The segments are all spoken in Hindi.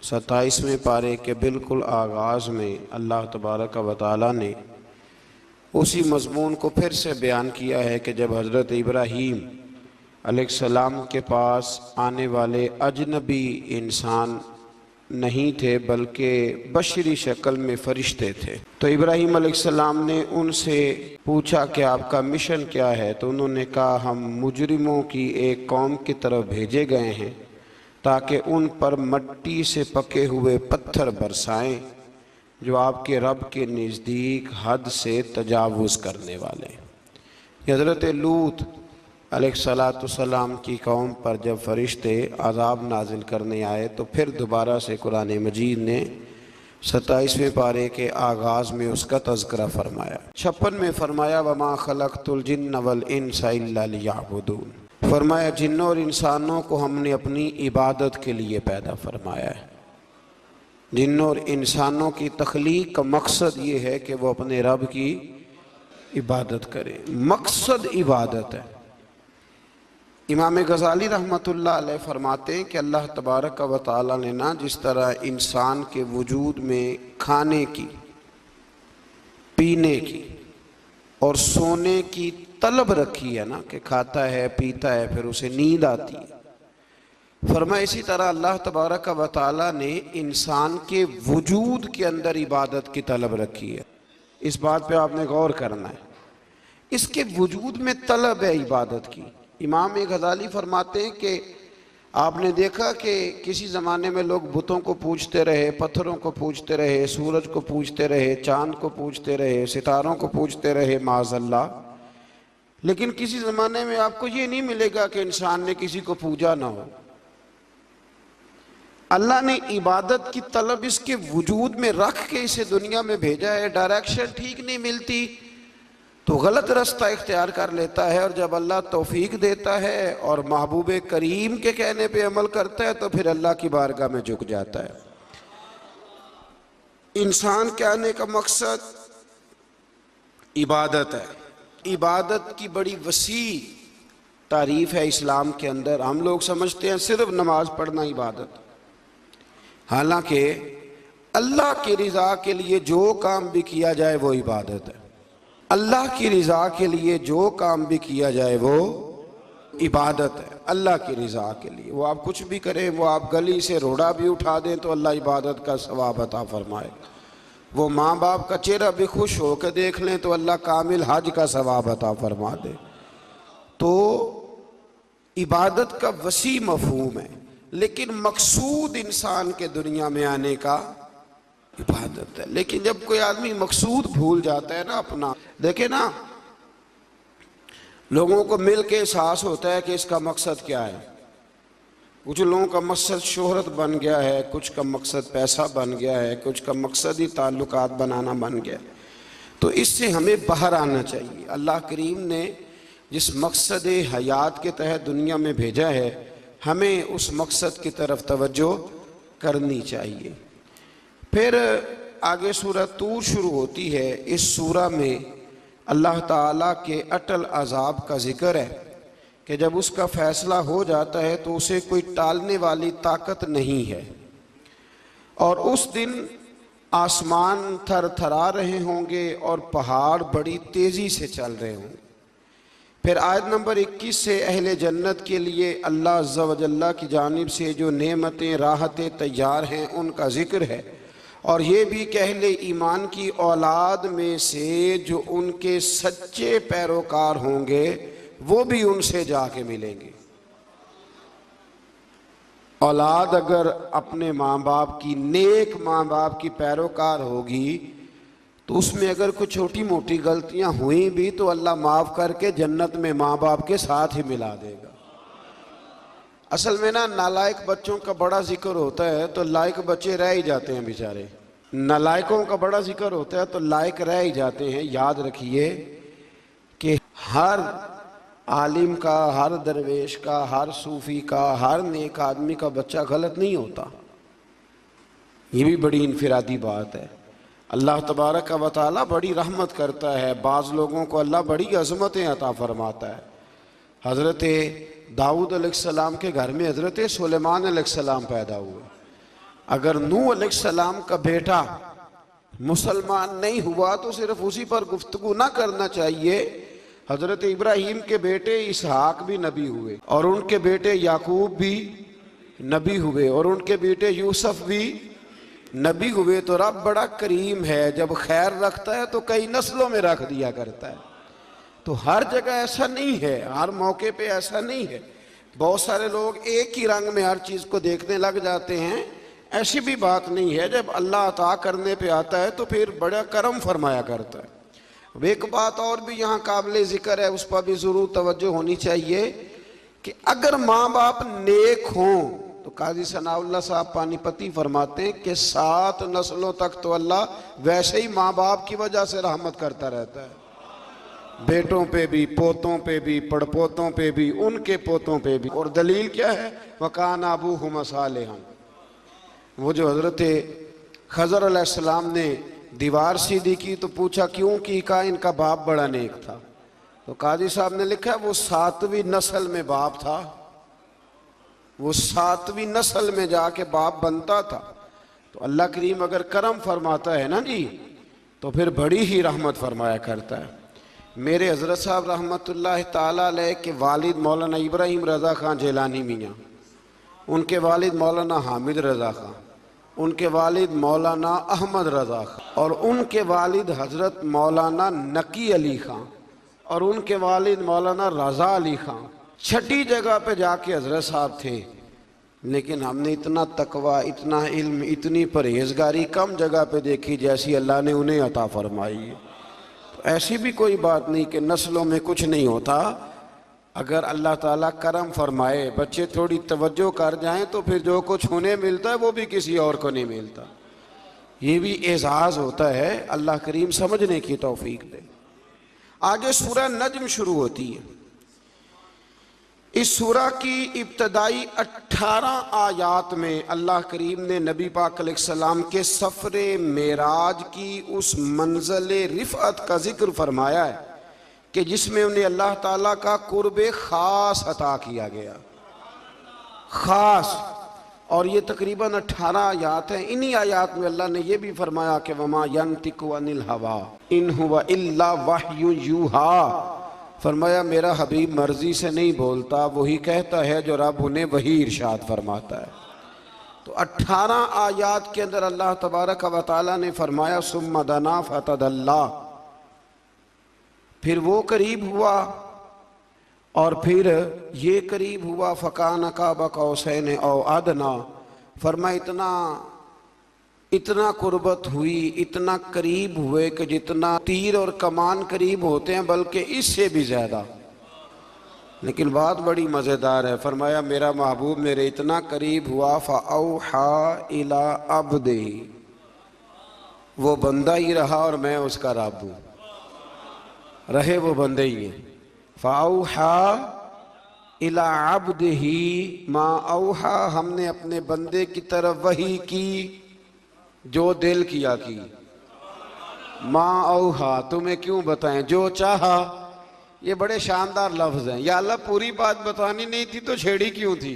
27वें पारे के बिल्कुल आगाज़ में अल्लाह तबारक व तआला ने उसी मज़मून को फिर से बयान किया है कि जब हज़रत इब्राहीम अलैहिस्सलाम के पास आने वाले अजनबी इंसान नहीं थे बल्कि बशरी शक्ल में फ़रिश्ते थे, तो इब्राहीम अलैहिस्सलाम ने उनसे पूछा कि आपका मिशन क्या है। तो उन्होंने कहा हम मुजरिमों की एक कौम की तरफ भेजे गए हैं ताकि उन पर मट्टी से पके हुए पत्थर बरसाएं जो आपके रब के नज़दीक हद से तजावुज़ करने वाले। हज़रत लूत अलैहिस्सलाम की कौम पर जब फ़रिश्ते अज़ाब नाजिल करने आए तो फिर दोबारा से कुरान मजीद ने 27वें पारे के आगाज़ में उसका तज़किरा फ़रमाया। 56 में फ़रमाया वमा खलक़तुल जिन्न वल इंसा इल्ला लियअबुदून, फ़रमाया जिन्नों और इंसानों को हमने अपनी इबादत के लिए पैदा फ़रमाया है। जिन्नों और इंसानों की तख्लीक का मकसद ये है कि वो अपने रब की इबादत करें, मकसद इबादत है। इमाम गज़ाली रहमतुल्लाह अलैह फरमाते हैं कि अल्लाह तबारक व तआला ने ना जिस तरह इंसान के वजूद में खाने की, पीने की और सोने की तलब रखी है ना कि खाता है पीता है फिर उसे नींद आती है, फरमाया इसी तरह अल्लाह तबारक व तआला ने इंसान के वजूद के अंदर इबादत की तलब रखी है। इस बात पे आपने गौर करना है, इसके वजूद में तलब है इबादत की। इमाम गज़ाली फरमाते हैं कि आपने देखा कि किसी ज़माने में लोग बुतों को पूजते रहे, पत्थरों को पूजते रहे, सूरज को पूजते रहे, चाँद को पूजते रहे, सितारों को पूजते रहे माज़अल्लाह, लेकिन किसी ज़माने में आपको ये नहीं मिलेगा कि इंसान ने किसी को पूजा ना हो। अल्लाह ने इबादत की तलब इसके वजूद में रख के इसे दुनिया में भेजा है। डायरेक्शन ठीक नहीं मिलती तो गलत रास्ता इख्तियार कर लेता है, और जब अल्लाह तौफीक देता है और महबूब करीम के कहने पे अमल करता है तो फिर अल्लाह की बारगाह में झुक जाता है। इंसान के आने का मकसद इबादत है। इबादत की बड़ी वसी तारीफ है इस्लाम के अंदर। हम लोग समझते हैं सिर्फ नमाज पढ़ना इबादत, हालांकि अल्लाह की रज़ा के लिए जो काम भी किया जाए वो इबादत है। अल्लाह की रज़ा के लिए जो काम भी किया जाए वो इबादत है। अल्लाह की रज़ा के लिए वो आप कुछ भी करें, वो आप गली से रोड़ा भी उठा दें तो अल्लाह इबादत का सवाब अता फरमाए, वो माँ बाप का चेहरा भी खुश हो कर देख लें तो अल्लाह कामिल हज का सवाब अता फरमा दे। तो इबादत का वसी मफहूम है, लेकिन मकसूद इंसान के दुनिया में आने का इबादत है। लेकिन जब कोई आदमी मकसूद भूल जाता है ना अपना, देखे ना लोगों को मिल के एहसास होता है कि इसका मकसद क्या है। कुछ लोगों का मकसद शोहरत बन गया है, कुछ का मकसद पैसा बन गया है, कुछ का मकसद ही ताल्लुकात बनाना बन गया। तो इससे हमें बाहर आना चाहिए। अल्लाह करीम ने जिस मकसद हयात के तहत दुनिया में भेजा है, हमें उस मकसद की तरफ तवज्जो करनी चाहिए। फिर आगे सूरह तूर शुरू होती है। इस सूरह में अल्लाह ताला के अटल अज़ाब का जिक्र है कि जब उसका फ़ैसला हो जाता है तो उसे कोई टालने वाली ताकत नहीं है, और उस दिन आसमान थर थरा रहे होंगे और पहाड़ बड़ी तेज़ी से चल रहे होंगे। फिर आयत नंबर 21 से अहले जन्नत के लिए अल्लाह अज़्ज़ा व जल्ला की जानिब से जो नेमतें राहतें तैयार हैं उनका जिक्र है, और ये भी कि अहले ईमान की औलाद में से जो उनके सच्चे पैरोकार होंगे वो भी उनसे जाके मिलेंगे। औलाद अगर अपने माँ बाप की, नेक माँ बाप की पैरोकार होगी तो उसमें अगर कुछ छोटी मोटी गलतियां हुई भी तो अल्लाह माफ़ करके जन्नत में माँ बाप के साथ ही मिला देगा। असल में ना नालायक बच्चों का बड़ा जिक्र होता है तो लायक बच्चे रह ही जाते हैं बेचारे। नालायकों का बड़ा जिक्र होता है तो लायक रह ही जाते हैं। याद रखिए कि हर आलिम का, हर दरवेश का, हर सूफ़ी का, हर नेक आदमी का बच्चा गलत नहीं होता। ये भी बड़ी इनफिरादी बात है। अल्लाह तबारक व तआला बड़ी रहमत करता है, बाज़ लोगों को अल्लाह बड़ी अज़मतें अता फरमाता है। हज़रत दाऊद अलैहिस्सलाम के घर में हज़रत सुलेमान अलैहिस्सलाम पैदा हुए। अगर नूह अलैहिस्सलाम का बेटा मुसलमान नहीं हुआ तो सिर्फ उसी पर गुफ्तगू ना करना चाहिए। हजरत इब्राहीम के बेटे इसहाक भी नबी हुए और उनके बेटे याकूब भी नबी हुए और उनके बेटे यूसुफ भी नबी हुए। तो रब बड़ा करीम है, जब खैर रखता है तो कई नस्लों में रख दिया करता है। तो हर जगह ऐसा नहीं है, हर मौके पे ऐसा नहीं है। बहुत सारे लोग एक ही रंग में हर चीज़ को देखने लग जाते हैं, ऐसी भी बात नहीं है। जब अल्लाह अता करने पे आता है तो फिर बड़ा करम फरमाया करता है। अब एक बात और भी यहाँ काबिल ज़िक्र है, उस पर भी ज़रूर तवज्जो होनी चाहिए कि अगर माँ बाप नेक हों तो काजी सनाउल्लाह साहब पानीपती फरमाते हैं कि 7 नस्लों तक तो अल्लाह वैसे ही माँ बाप की वजह से रहमत करता रहता है, बेटों पे भी, पोतों पे भी, पड़पोतों पे भी, उनके पोतों पे भी। और दलील क्या है? वकान अबूहुमा सालिहन। वो जो हजरत खजर अलैहिस्सलाम ने दीवार सीधी की तो पूछा क्यों की? कहा इनका बाप बड़ा नेक था। तो काजी साहब ने लिखा वो 7वीं नस्ल में बाप था, वो 7वीं नस्ल में जाके बाप बनता था। तो अल्लाह करीम अगर करम फरमाता है ना जी, तो फिर बड़ी ही रहमत फरमाया करता है। मेरे हजरत साहब रहमतुल्लाह ताला अलैह के वालिद मौलाना इब्राहिम रज़ा खान जेलानी मियाँ, उनके वालिद मौलाना हामिद रज़ा खान, उनके वालिद मौलाना अहमद रज़ा खान और उनके वालिद हज़रत मौलाना नकी अली खान और उनके वालिद मौलाना रज़ा अली खान। 6ठी जगह पे जाके हजरत साहब थे। लेकिन हमने इतना तकवा, इतना इल्म, इतनी परहेजगारी कम जगह पे देखी जैसी अल्लाह ने उन्हें अता फरमाई है। तो ऐसी भी कोई बात नहीं कि नस्लों में कुछ नहीं होता। अगर अल्लाह ताला करम फरमाए, बच्चे थोड़ी तवज्जो कर जाएं तो फिर जो कुछ उन्हें मिलता है वो भी किसी और को नहीं मिलता। ये भी एजाज़ होता है, अल्लाह करीम समझने की तौफीक दे। आगे सूरह नज्म शुरू होती है। इस सूरह की इब्तदाई 18 आयात में अल्लाह करीम ने नबी पाक अलैहिस्सलाम के सफ़रे मेराज की उस मंज़िल रिफ़अत का जिक्र फरमाया है कि जिसमें उन्हें अल्लाह ताला का कुर्ब ख़ास अता किया गया, ख़ास। और ये तकरीबन 18 आयात हैं। इन्हीं आयात में अल्लाह ने यह भी फरमाया कि वमा यंतिकु अनिल हवा इन हुवा इल्ला वह्यु यूहा। फरमाया मेरा हबीब मर्जी से नहीं बोलता, वही कहता है जो रब उन्हें वही इरशाद फरमाता है। तो 18 आयात के अंदर अल्लाह तबारक व तआला ने फरमाया सुम्मा दना फतदल्ला, फिर वो करीब हुआ और फिर ये करीब हुआ फ़कान काब कौसैन औ अदना। फरमा इतना कुर्बत हुई, इतना करीब हुए कि जितना तीर और कमान करीब होते हैं बल्कि इससे भी ज़्यादा। लेकिन बात बड़ी मज़ेदार है। फरमाया मेरा महबूब मेरे इतना करीब हुआ फ़अौहा इला अब्दिही, वो बंदा ही रहा और मैं उसका रब हूँ, रहे वो बंदे ही हैं। फ़अौहा इला अब्दिही मा औहा, हमने अपने बंदे की तरफ वही की जो दिल किया की। माँ औहा, तुम्हें क्यों बताएं, जो चाहा। ये बड़े शानदार लफ्ज़ हैं। या अल्लाह पूरी बात बतानी नहीं थी तो छेड़ी क्यों थी?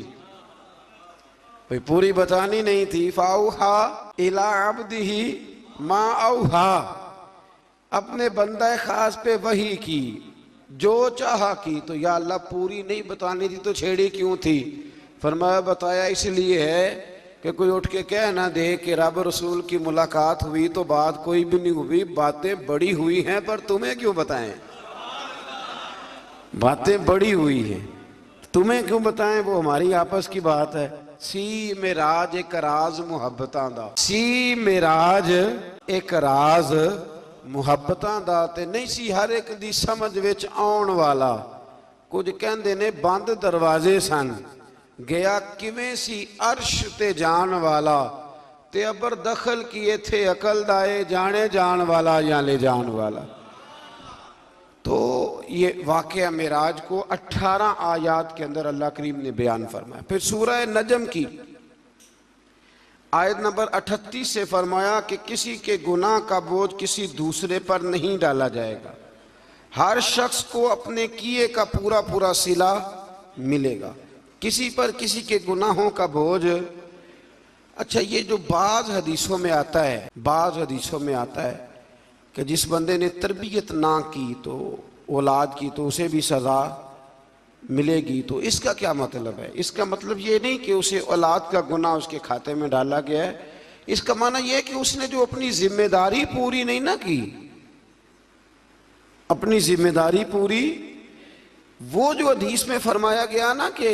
भाई पूरी बतानी नहीं थी। फ़अौहा इला अब्दिही माँ औहा, अपने बंदा खास पे वही की जो चाहा की। तो या अल्लाह पूरी नहीं बतानी थी तो छेड़ी क्यों थी? फरमाया बताया इसलिए है कि कोई उठ के कह ना दे कि रब रसूल की मुलाकात हुई तो बात कोई भी नहीं हुई, बातें बड़ी हुई हैं पर तुम्हें क्यों बताएं? बातें बड़ी हुई हैं, तुम्हें क्यों बताएं? वो हमारी आपस की बात है। सी मेराज एक राज मुहब्बतां दा, सी मेराज एक राज मुहब्बतां दा ते नहीं सी हर एक दी समझ विच आउण वाला। कुछ कहंदे ने बंद दरवाजे सन, गया किवें सी अर्श ते जान वाला, ते अबर दखल किए थे अकल दाए जाने जान वाला या ले जान वाला। तो ये वाक़या मेराज को 18 आयात के अंदर अल्लाह करीम ने बयान फरमाया। फिर सूरह नजम की आयत नंबर 38 से फरमाया कि किसी के गुनाह का बोझ किसी दूसरे पर नहीं डाला जाएगा, हर शख्स को अपने किए का पूरा पूरा सिला मिलेगा। किसी पर किसी के गुनाहों का बोझ अच्छा, ये जो बाज़ हदीसों में आता है, बाज़ हदीसों में आता है कि जिस बंदे ने तरबियत ना की तो औलाद की तो उसे भी सज़ा मिलेगी, तो इसका क्या मतलब है? इसका मतलब ये नहीं कि उसे औलाद का गुनाह उसके खाते में डाला गया है। इसका माना यह है कि उसने जो अपनी जिम्मेदारी पूरी नहीं ना की, अपनी जिम्मेदारी पूरी, वो जो हदीस में फरमाया गया ना कि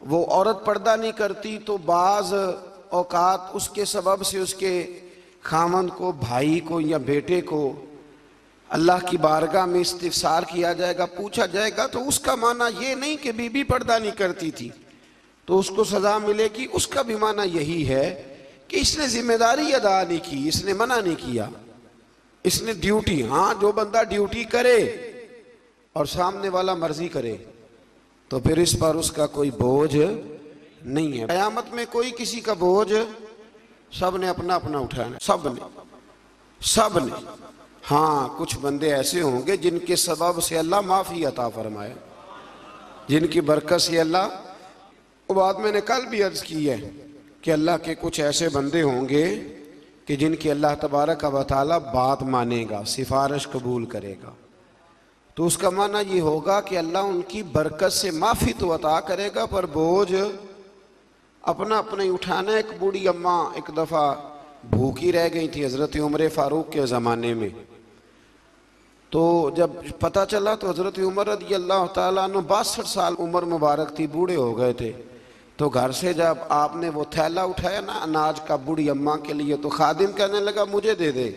वो औरत पर्दा नहीं करती तो बाज औकात उसके सबब से उसके खामंद को, भाई को या बेटे को अल्लाह की बारगाह में इस्तिफसार किया जाएगा, पूछा जाएगा, तो उसका माना ये नहीं कि बीबी पर्दा नहीं करती थी तो उसको सजा मिलेगी। उसका भी माना यही है कि इसने जिम्मेदारी अदा नहीं की, इसने मना नहीं किया, इसने ड्यूटी, हाँ जो बंदा ड्यूटी करे और सामने वाला मर्जी करे तो फिर इस पर उसका कोई बोझ नहीं है। क़यामत में कोई किसी का बोझ, सब ने अपना अपना उठाना, सब ने। हाँ, कुछ बंदे ऐसे होंगे जिनके सबब से अल्लाह माफ़ी अता फरमाए, जिनकी बरकत से अल्लाह, वो बात मैंने कल भी अर्ज की है कि अल्लाह के कुछ ऐसे बंदे होंगे कि जिनकी अल्लाह तबारक व तआला बात मानेगा, सिफारिश कबूल करेगा, तो उसका माना ये होगा कि अल्लाह उनकी बरकत से माफ़ी तो अता करेगा पर बोझ अपना अपना ही उठाना। एक बूढ़ी अम्मा एक दफ़ा भूखी रह गई थी हज़रत उमर फ़ारूक के ज़माने में, तो जब पता चला तो हज़रत उमर रज़ी अल्लाह तआला अन्हु 62 साल उम्र मुबारक थी, बूढ़े हो गए थे, तो घर से जब आपने वो थैला उठाया ना अनाज का बूढ़ी अम्मा के लिए, तो खादिम कहने लगा मुझे दे दे,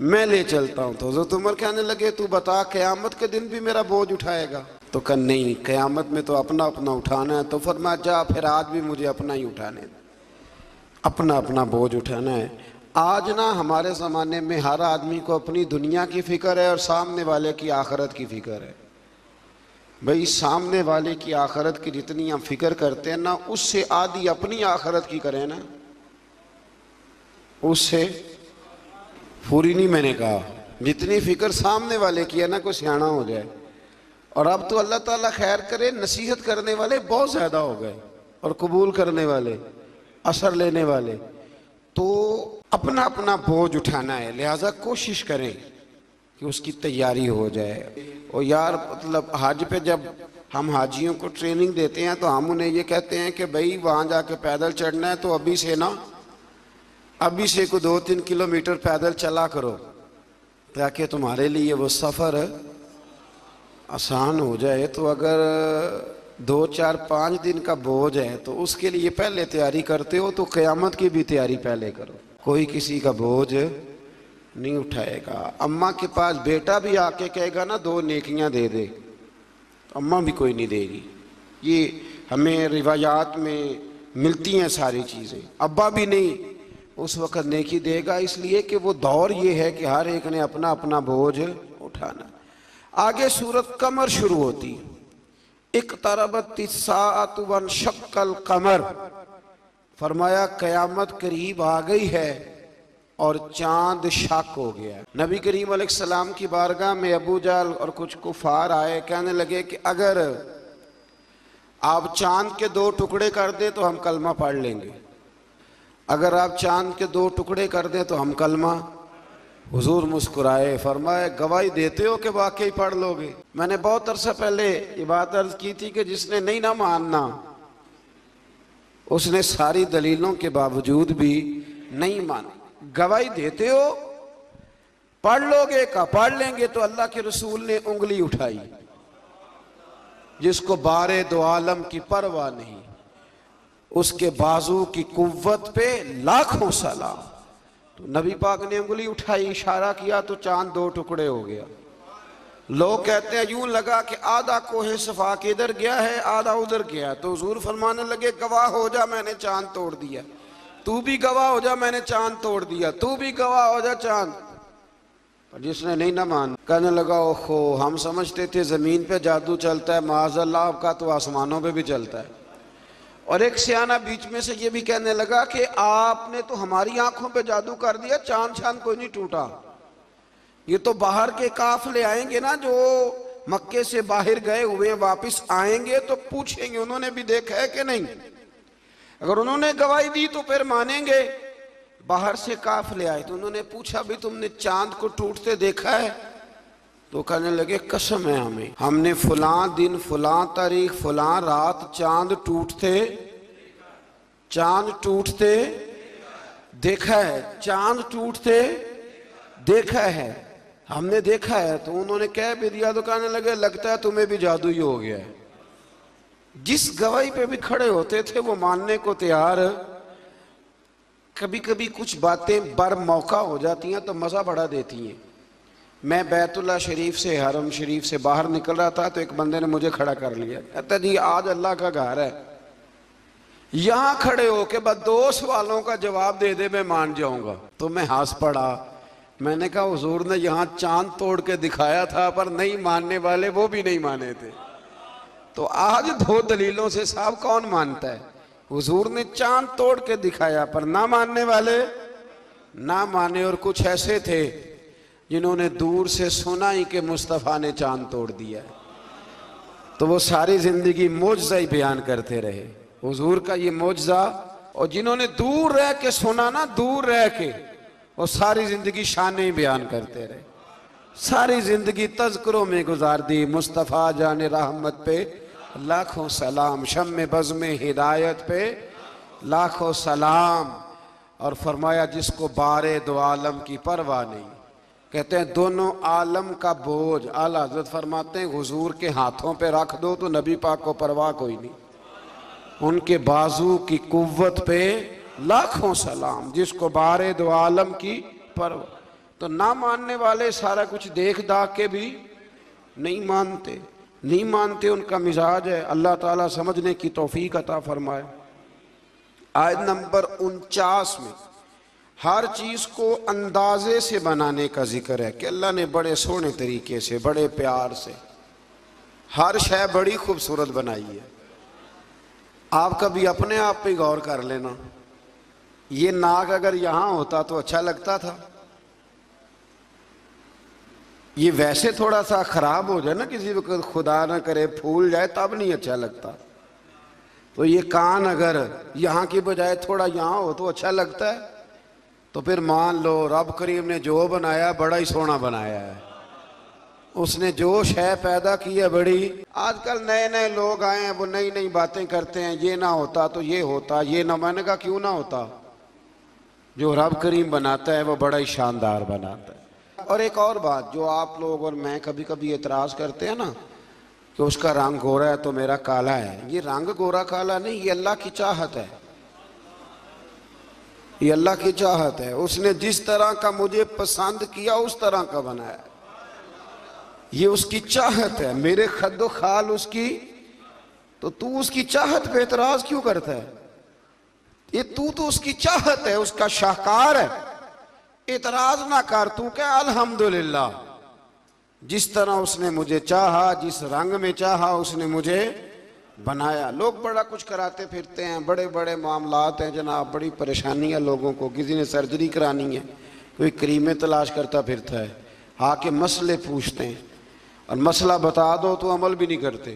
मैं ले चलता हूँ। तो हज़रत उमर कहने लगे तू बता क़यामत के दिन भी मेरा बोझ उठाएगा? तो कहा नहीं, क़यामत में तो अपना अपना उठाना है। तो फरमाया जा फिर आज भी मुझे अपना ही उठाने दे, अपना अपना बोझ उठाना है। आज ना हमारे ज़माने में हर आदमी को अपनी दुनिया की फ़िक्र है और सामने वाले की आखरत की फ़िक्र है। भाई सामने वाले की आखरत की जितनी हम फिक्र करते हैं ना, उससे आधी अपनी आखरत की करें ना, उससे पूरी नहीं। मैंने कहा जितनी फिक्र सामने वाले की है ना, कोई सियाना हो जाए। और अब तो अल्लाह ताला खैर करे, नसीहत करने वाले बहुत ज़्यादा हो गए और कबूल करने वाले, असर लेने वाले, तो अपना अपना बोझ उठाना है। लिहाजा कोशिश करें कि उसकी तैयारी हो जाए। और यार मतलब हज पे जब हम हाजियों को ट्रेनिंग देते हैं तो हम उन्हें ये कहते हैं कि भाई वहाँ जाके पैदल चढ़ना है तो अभी से ना, अभी से को 2-3 किलोमीटर पैदल चला करो ताकि तुम्हारे लिए वो सफ़र आसान हो जाए। तो अगर 2-4-5 दिन का बोझ है तो उसके लिए पहले तैयारी करते हो तो क़यामत की भी तैयारी पहले करो। कोई किसी का बोझ नहीं उठाएगा। अम्मा के पास बेटा भी आके कहेगा ना 2 नेकियां दे दे, तो अम्मा भी कोई नहीं देगी। ये हमें रिवायात में मिलती हैं सारी चीज़ें। अब्बा भी नहीं उस वक़्त नेकी देगा, इसलिए कि वो दौर ये है कि हर एक ने अपना अपना बोझ उठाना। आगे सूरत कमर शुरू होती, इक़्तरबतिस्साअतु वन्शक़्क़ल क़मर, फरमाया क़यामत करीब आ गई है और चांद शक हो गया। नबी करीम अलैहिस्सलाम की बारगाह में अबू जहल और कुछ कुफार आए, कहने लगे कि अगर आप चांद के 2 टुकड़े कर दें तो हम कलमा पढ़ लेंगे, अगर आप चांद के 2 टुकड़े कर दें तो हम कलमा। हुजूर मुस्कुराए, फरमाए गवाही देते हो कि वाकई पढ़ लोगे? मैंने बहुत अरसा पहले ये बात अर्ज की थी कि जिसने नहीं ना मानना उसने सारी दलीलों के बावजूद भी नहीं माना। गवाही देते हो, पढ़ लोगे का? पढ़ लेंगे। तो अल्लाह के रसूल ने उंगली उठाई, जिसको बारे दो आलम की परवाह नहीं, उसके बाजू की कुव्वत पे लाखों सलाम। तो नबी पाक ने उंगली उठाई, इशारा किया तो चांद 2 टुकड़े हो गया। लोग कहते हैं यूं लगा कि आधा कोहे सफा के इधर गया है, आधा उधर गया। तो हुजूर फरमाने लगे गवाह हो जा मैंने चांद तोड़ दिया, तू भी गवाह हो जा मैंने चांद तोड़ दिया, तू भी गवाह हो जा चांद। पर जिसने नहीं ना मान, कहने लगा ओहो हम समझते थे जमीन पे जादू चलता है, माज़अल्लाह का तो आसमानों पे भी चलता है। और एक सियाना बीच में से ये भी कहने लगा कि आपने तो हमारी आंखों पे जादू कर दिया, चांद चांद कोई नहीं टूटा। ये तो बाहर के काफले आएंगे ना जो मक्के से बाहर गए हुए वापस आएंगे तो पूछेंगे उन्होंने भी देखा है कि नहीं। अगर उन्होंने गवाही दी तो फिर मानेंगे। बाहर से काफिले आए तो उन्होंने पूछा भी तुमने चांद को टूटते देखा है? तो कहने लगे कसम है हमें, हमने फलां दिन फलां तारीख फलां रात चांद टूटते देखा है, चांद टूटते देखा है, हमने देखा है। तो उन्होंने कह भी दिया तो कहने लगे लगता है तुम्हें भी जादू ही हो गया है। जिस गवाही पे भी खड़े होते थे वो मानने को तैयार। कभी कभी कुछ बातें बर मौका हो जाती हैं तो मज़ा बढ़ा देती हैं। मैं बैतुल्ला शरीफ से, हरम शरीफ से बाहर निकल रहा था तो एक बंदे ने मुझे खड़ा कर लिया, कहता जी आज अल्लाह का घर है, यहाँ खड़े होके बस 2 सवालों का जवाब दे दे मैं मान जाऊंगा। तो मैं हंस पड़ा। मैंने कहा हुजूर ने यहाँ चांद तोड़ के दिखाया था पर नहीं मानने वाले वो भी नहीं माने थे। तो आज 2 दलीलों से साहब कौन मानता है? हुजूर ने चांद तोड़ के दिखाया पर ना मानने वाले ना माने। और कुछ ऐसे थे जिन्होंने दूर से सुना ही कि मुस्तफ़ा ने चांद तोड़ दिया, तो वो सारी जिंदगी मौजज़ा ही बयान करते रहे, हुजूर का ये मौजज़ा। और जिन्होंने दूर रह के सुना ना, दूर रह के, वो सारी जिंदगी शान ही बयान करते रहे, सारी जिंदगी तज़किरों में गुजार दी। मुस्तफ़ा जाने रहमत पे लाखों सलाम, शम्मे बज़्मे हिदायत पे लाखों सलाम। और फरमाया जिसको बारे दो आलम की परवाह नहीं। कहते हैं दोनों आलम का बोझ आला हज़रत फरमाते हैं हुजूर के हाथों पे रख दो तो नबी पाक को परवाह कोई नहीं। उनके बाजू की कुव्वत पे लाखों सलाम, जिसको बारे दो आलम की परवाह। तो ना मानने वाले सारा कुछ देख दाख के भी नहीं मानते, उनका मिजाज है। अल्लाह ताला समझने की तौफीक अता फरमाए। आयत नंबर 49 में हर चीज को अंदाजे से बनाने का जिक्र है कि अल्लाह ने बड़े सोहने तरीके से, बड़े प्यार से हर शय बड़ी खूबसूरत बनाई है। आप कभी अपने आप पे गौर कर लेना, ये नाक अगर यहां होता तो अच्छा लगता था, ये वैसे थोड़ा सा खराब हो जाए ना किसी वक्त, खुदा ना करे फूल जाए, तब नहीं अच्छा लगता। तो ये कान अगर यहाँ की बजाय थोड़ा यहाँ हो तो अच्छा लगता है। तो फिर मान लो रब करीम ने जो बनाया बड़ा ही सोना बनाया है, उसने जो शय पैदा की है बड़ी। आजकल नए नए लोग आए हैं, वो नई नई बातें करते हैं, ये ना होता तो ये होता, ये ना, मैंने कहा क्यों ना होता, जो रब करीम बनाता है वो बड़ा ही शानदार बनाता है। और एक और बात जो आप लोग और मैं कभी कभी एतराज़ करते हैं ना कि उसका रंग गोरा है तो मेरा काला है, ये रंग गोरा काला नहीं, ये अल्लाह की चाहत है, ये अल्लाह की चाहत है। उसने जिस तरह का मुझे पसंद किया उस तरह का बनाया, ये उसकी चाहत है। मेरे खद्दो खाल उसकी, तो तू उसकी चाहत पे एतराज क्यों करता है? ये तू तो उसकी चाहत है, उसका शाहकार है, एतराज ना कर। तू क्या अल्हम्दुलिल्लाह, जिस तरह उसने मुझे चाहा, जिस रंग में चाहा उसने मुझे बनाया। लोग बड़ा कुछ कराते फिरते हैं, बड़े बड़े मामलात हैं जनाब, बड़ी परेशानी है लोगों को। किसी ने सर्जरी करानी है, कोई क्रीमें तलाश करता फिरता है, आके मसले पूछते हैं और मसला बता दो तो अमल भी नहीं करते।